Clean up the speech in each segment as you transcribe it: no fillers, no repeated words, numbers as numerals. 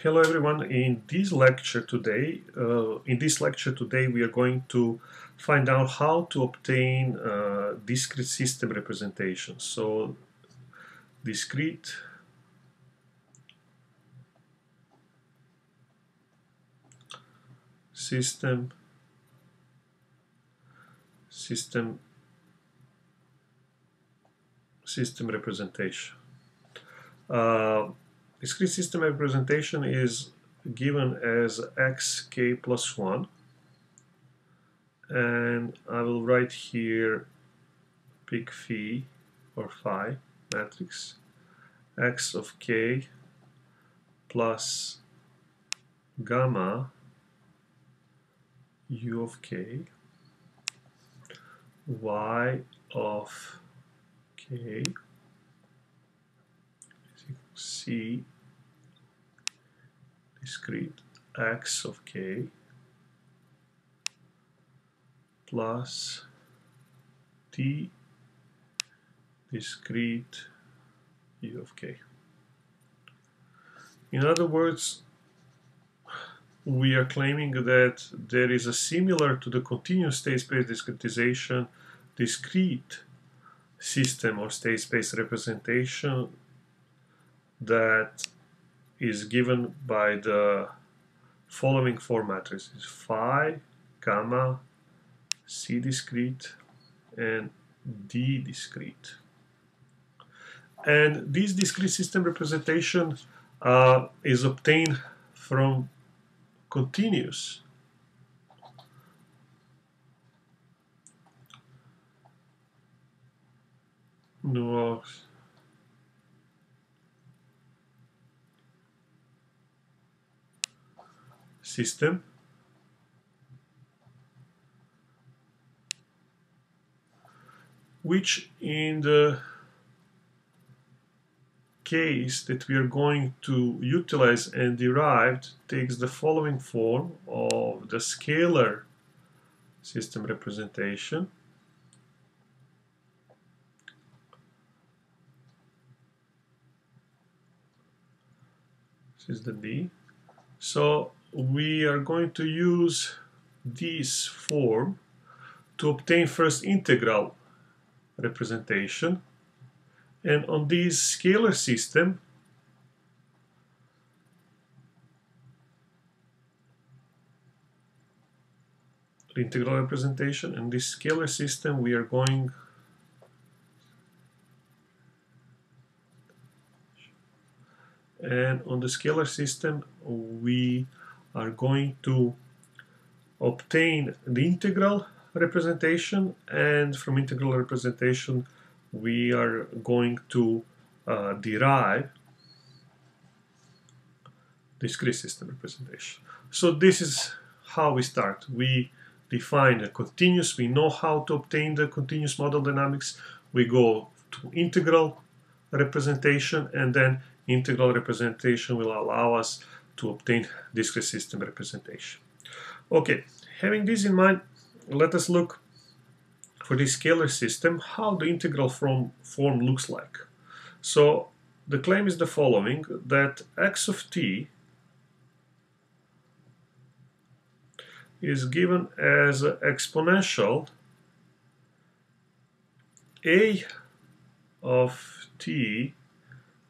Hello everyone. In this lecture today, we are going to find out how to obtain discrete system representations. So, discrete system representation. Discrete system representation is given as xk plus 1, and I will write here pick phi or phi matrix x of k plus gamma u of k y of k c discrete x of k plus t discrete u of k. In other words, we are claiming that there is a similar to the continuous state space discretization discrete system or state space representation that is given by the following four matrices: phi, gamma, c discrete, and d discrete. And this discrete system representation is obtained from continuous system which in the case that we are going to utilize and derive takes the following form of the scalar system representation. This is the D. So we are going to use this form to obtain first integral representation, and on this scalar system integral representation, and this scalar system we are going and on the scalar system we are going to obtain the integral representation, and from integral representation we are going to derive discrete system representation. So this is how we start. We define a continuous, we know how to obtain the continuous model dynamics, we go to integral representation, and then integral representation will allow us to obtain discrete system representation. Okay, having this in mind, let us look for this scalar system how the integral form looks like. So the claim is the following, that x of t is given as exponential a of t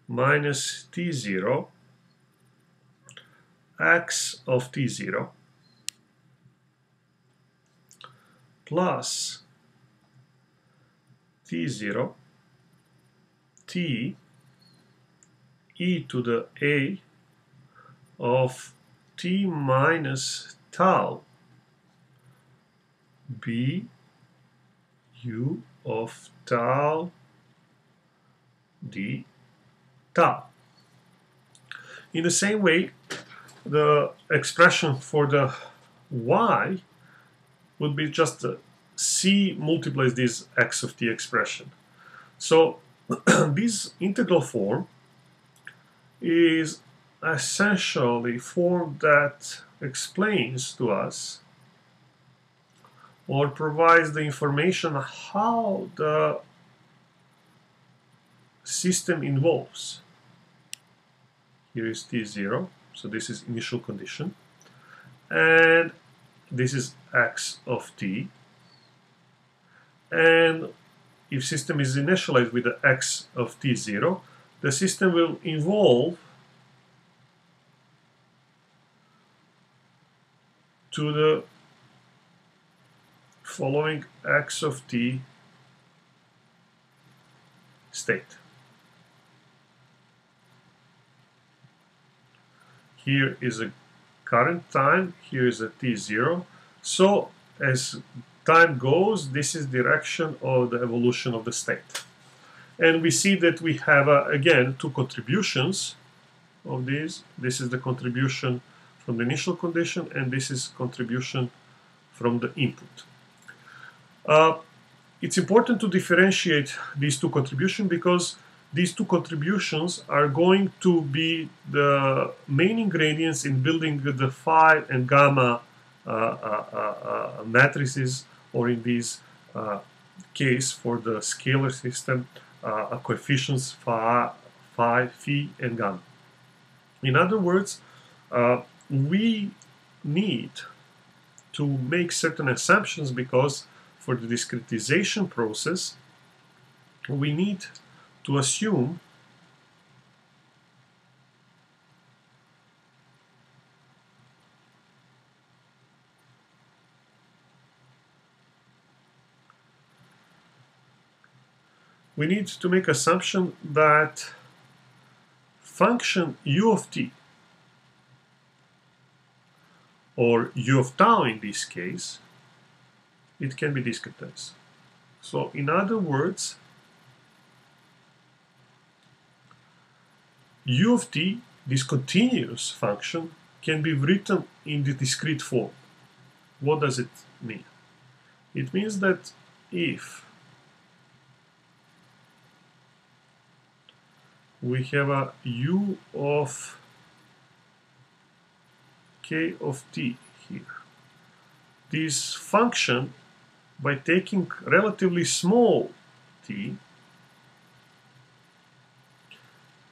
minus t0 x of t0 plus t0 t e to the a of t minus tau b u of tau d tau. In the same way, the expression for the y would be just c multiplies this x of t expression. So this integral form is essentially a form that explains to us or provides the information how the system involves. Here is t0, So this is initial condition. And this is x of t. And if system is initialized with the x of t0, the system will evolve to the following x of t state. Here is a current time, here is a t0. So as time goes, this is direction of the evolution of the state. And we see that we have, again, two contributions of these. This is the contribution from the initial condition, and this is contribution from the input. It's important to differentiate these two contributions because these two contributions are going to be the main ingredients in building the phi and gamma matrices, or in this case for the scalar system, coefficients phi, phi, and gamma. In other words, we need to make certain assumptions because for the discretization process, we need to assume make assumption that function u of t, or u of tau in this case, it can be discretized. So in other words, u of t, this continuous function, can be written in the discrete form. What does it mean? It means that if we have a u of k of t here, this function, by taking relatively small t,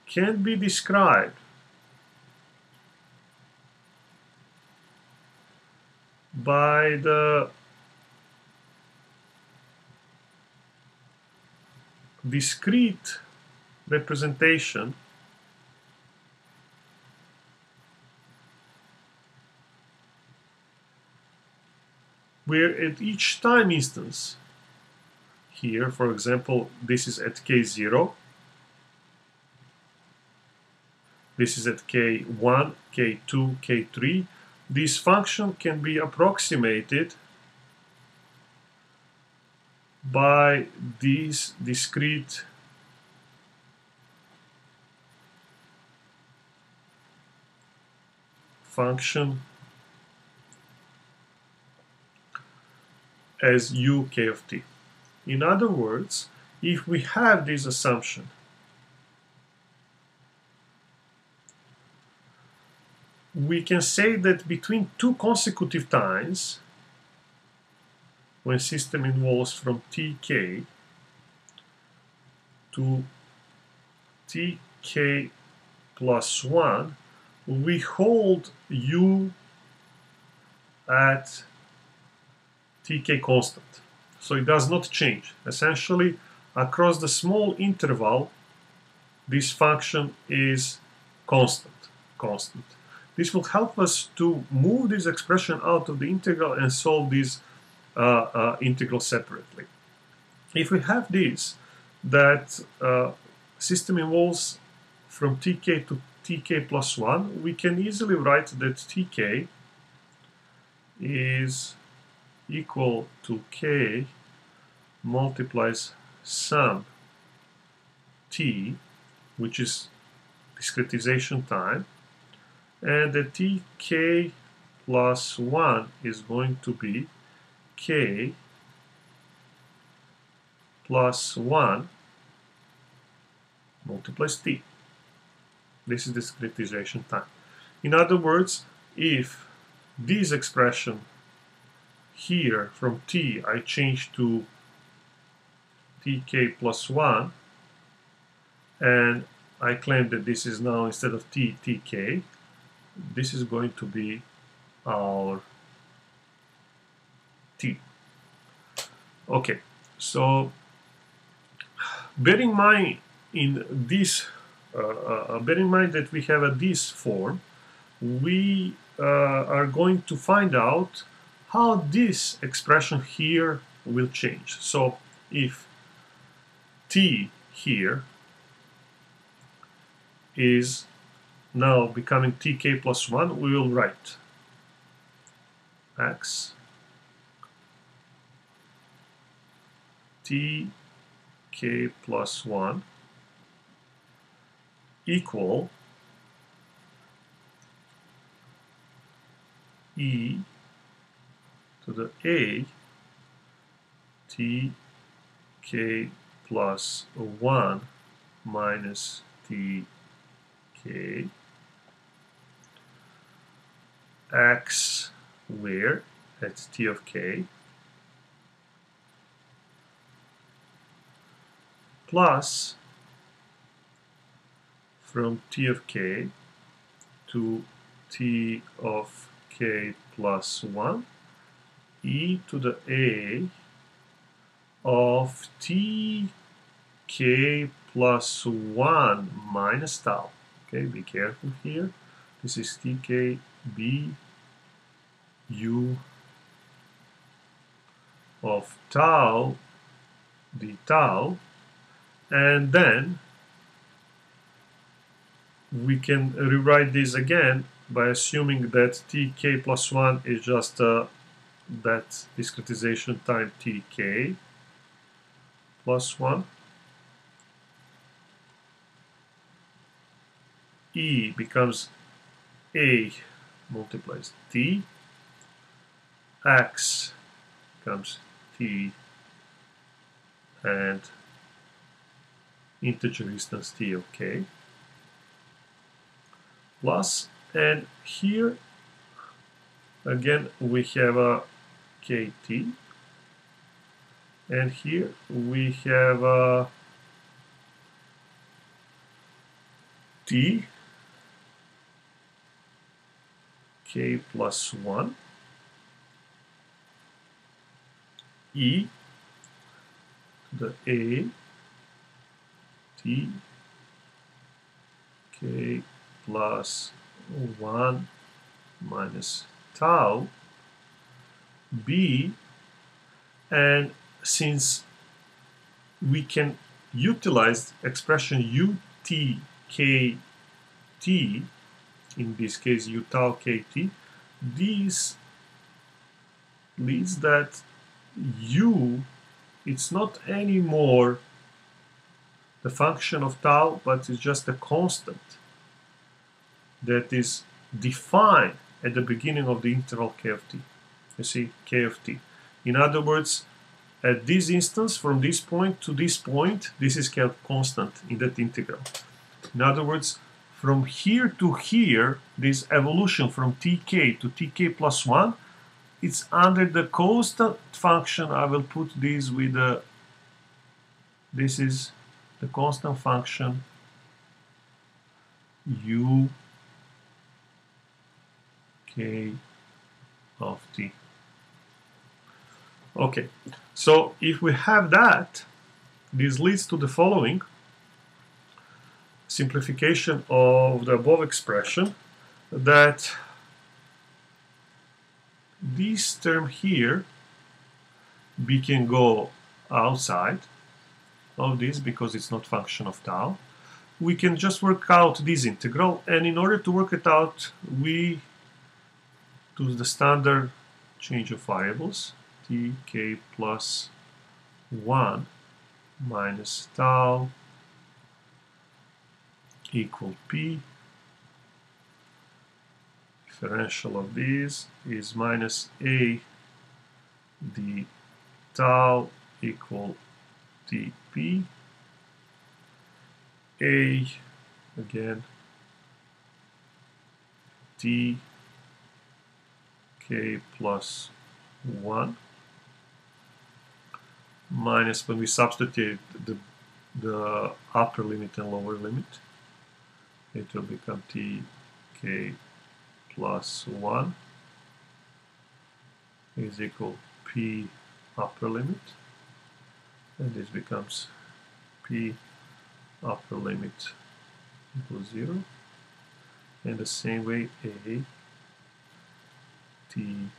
can be described by the discrete representation where at each time instance, here for example this is at k0, this is at k1, k2, k3, this function can be approximated by these discrete function as u k of t. In other words, if we have this assumption, we can say that between two consecutive times, when system evolves from tk to tk plus 1, we hold u at tk constant. So it does not change. Essentially, across the small interval, this function is constant. This will help us to move this expression out of the integral and solve this integral separately. If we have this, that system evolves from tk to tk plus 1, we can easily write that tk is equal to k multiplies sum t, which is discretization time, and the tk plus 1 is going to be k plus 1 multiplies t. This is discretization time. In other words, if this expression here from t I change to tk plus 1, and I claim that this is now, instead of t, tk, this is going to be our t. Okay, so bear in mind that we have this form. We are going to find out how this expression here will change. So if t here is now becoming tk plus 1, we will write x tk plus 1 equal e to the a tk plus 1 minus tk x where at t of k plus from t of k to t of k plus 1 e to the a of tk plus 1 minus tau. Okay, be careful here. This is tk b u of tau d tau, and then we can rewrite this again by assuming that tk plus 1 is just that discretization time tk plus 1. E becomes a multiplies t, x becomes t, and integer instance t of k, plus, and here again we have a kt, and here we have a t k plus 1 e to the a t k plus 1 minus tau b, and since we can utilize expression u t k t, in this case u tau kt, this leads that u, it's not anymore the function of tau, but it's just a constant that is defined at the beginning of the interval k of t. You see, k of t. In other words, at this instance, from this point to this point, this is kept constant in that integral. In other words, from here to here, this evolution from tk to tk plus 1, it's under the constant function. I will put this with the, this is the constant function u k of t. Okay, so if we have that, this leads to the following simplification of the above expression, that this term here, b can go outside of this because it's not function of tau. We can just work out this integral, and in order to work it out, we do the standard change of variables, tk plus 1 minus tau equal p. Differential of these is minus a d tau equal dp. A again t k plus 1 minus, when we substitute the upper limit and lower limit, it will become t k plus 1 is equal p upper limit, and this becomes p upper limit equals 0, and the same way a t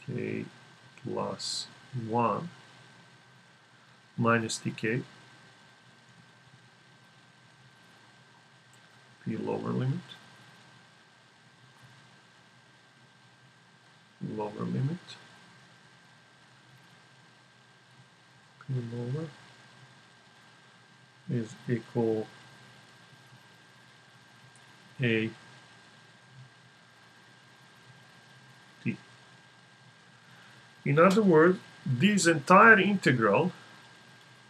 k plus 1 minus tk p lower limit p lower is equal a t. In other words, this entire integral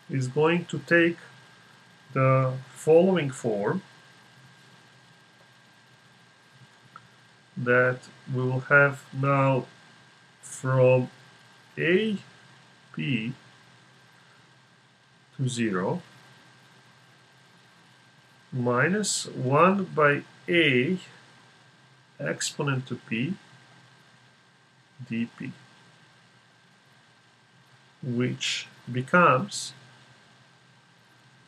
is going to take the following form, that we will have now from a p to 0 minus 1 by a exponent to p dp, which becomes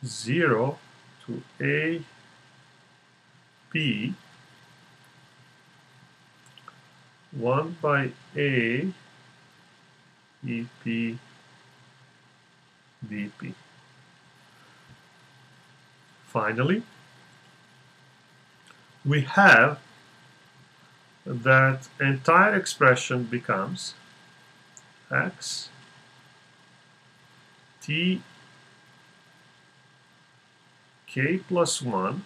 0 to a p 1 by a ep dp. Finally, we have that entire expression becomes x t k plus 1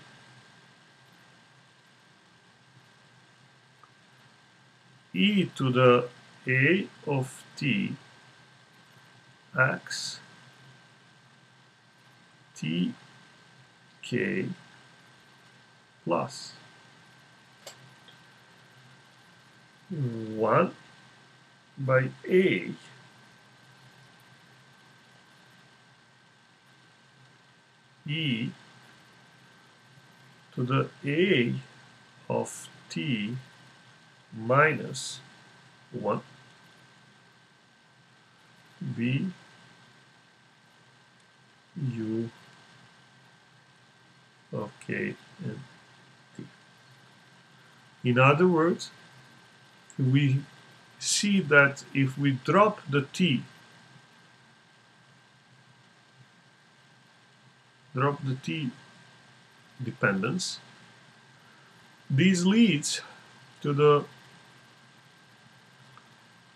e to the a of t x t k plus 1 by a e to the a of t minus 1 b u of k and t. In other words, we see that if we drop the t, dependence, this leads to the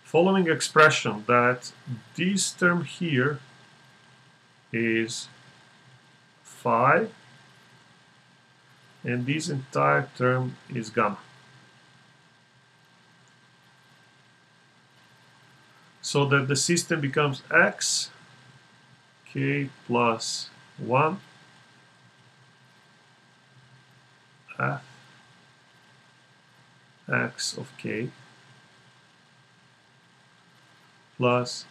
following expression, that this term here is phi and this entire term is gamma. So that the system becomes x k plus 1 f x of k plus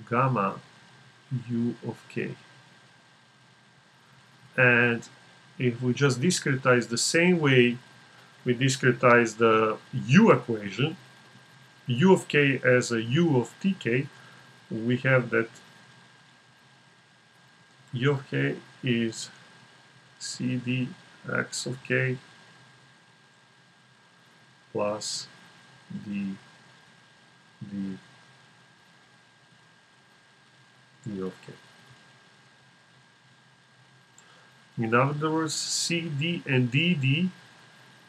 gamma u of k. And if we just discretize the same way we discretize the u equation, u of k as a u of tk, we have that u of k is cd x of k plus d of k. In other words, cd and dd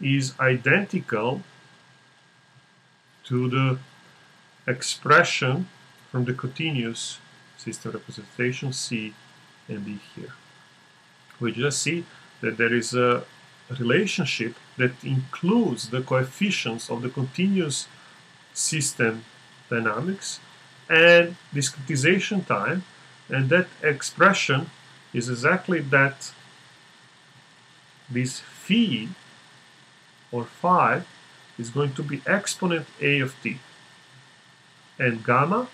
is identical to the expression from the continuous system representation C and D here. We just see that there is a relationship that includes the coefficients of the continuous system dynamics and discretization time, and that expression is exactly that this phi or phi is going to be exponent a of t, and gamma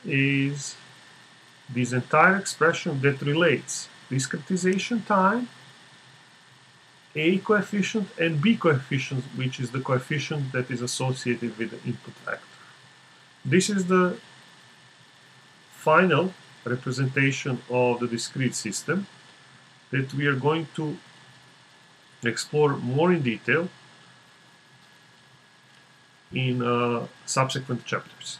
is this entire expression that relates discretization time A coefficient and B coefficient, which is the coefficient that is associated with the input vector. This is the final representation of the discrete system that we are going to explore more in detail in subsequent chapters.